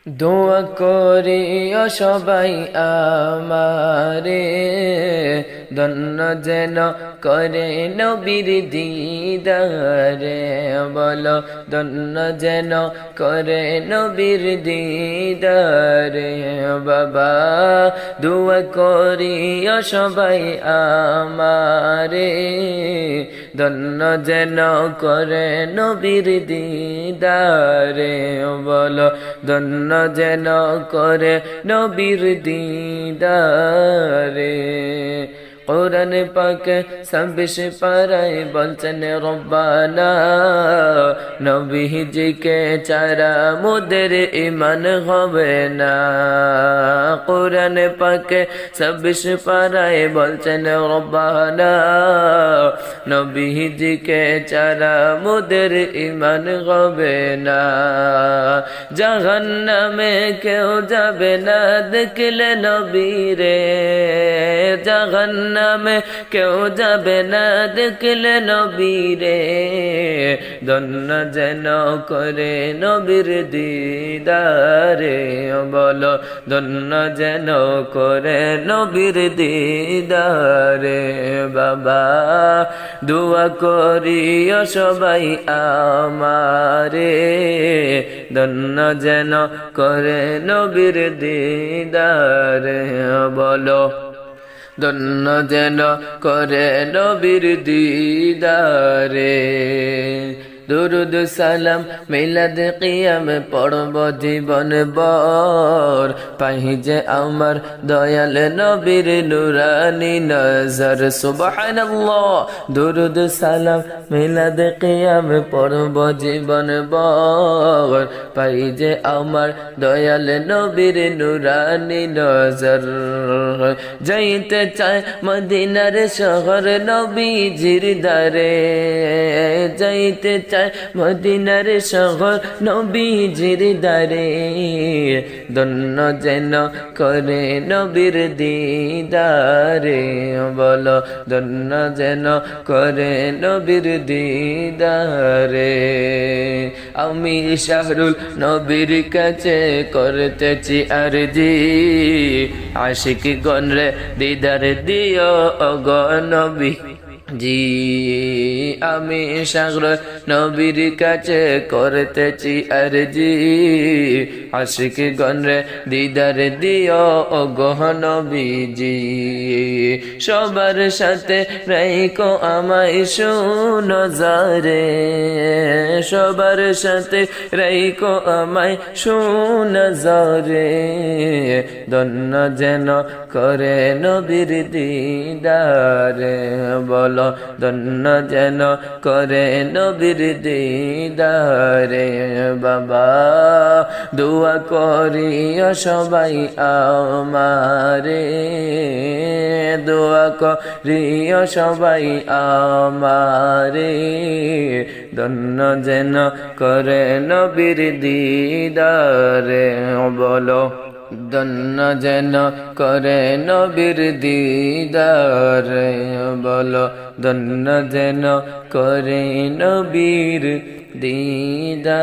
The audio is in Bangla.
দোয়া করিও সবাই আমারে, ধন্য যেন করে নবীর দিদারে। বলো ধন্য যেন করে নবীর দিদারে। বাবা দোয়া করিও সবাই আমারে, ধন্য যেন করে নবীর দিদারে। বলো ধন্য যেন করে নবীর দিদারে। কোরআন পাক 26 পারায় বলছেন রব্বানা, নবীজিকে ছাড়া মোদের ঈমান হবে না। কোরআন পাক 26 পারায় বলছেন রব্বানা, নবীজিকে ছাড়া মোদের ঈমান হবে না। জাহান্নামে কেউ যাবে না দেখলে নবীরে, জাহান্নামে কেউ যাবে না দেখলে নবীরে। ধন্য যেন করে নবীর দিদারে। বলো ধন্য যেন করে নবীর দিদারে। বাবা দোয়া করিও সবাই আমারে, ধন্য যেন করে নবীর দিদারে। বলো ধন্য যেন করে নবীর দিদারে। দুরুদ সালাম মিলাদ কিয়াম পড়ব জীবন ভর, পাই যে আমার দয়াল নবীর নুরানি নজর। সুবহানাল্লাহ। দুরুদ সালাম মিলাদ কিয়াম পড়ব জীবন ভর, পাই যে আমার দয়াল নবীর নুরানি নজর। যাইতে চায় মদিনার শহর নবীজির দারে, যাইতে চায় মদিনার শহর নবীজির দারে। ধন্য যেন করে নবীর দিদারে। বলো ধন্য যেন করে নবীর দিদারে। আমি শাহরুল নবীর কাছে করতেছি আরজি, আশিক গণরে দিদার দিও গো নবী জি। আমি শাহরুল নবীর কাছে করতেছি আরজি, আশিক গণরে দিদার দিও গো নবীজি। সবার সাথে রাইখো আমায় সুনজরে, সবার সাথে রাইখো আমায় সুনজরে। ধন্য যেন করে নবীর দিদারে। বলো ধন্য যেন করে নবীর দিদারে। বাবা দোয়া করিও সবাই আমারে, দোয়া করিও সবাই আমারে। ধন্য যেন করে নবীর দিদারে। বলো ধন্য যেন করে নবীর দিদারে। বলো ধন্য যেন করে নবীর দিদারে।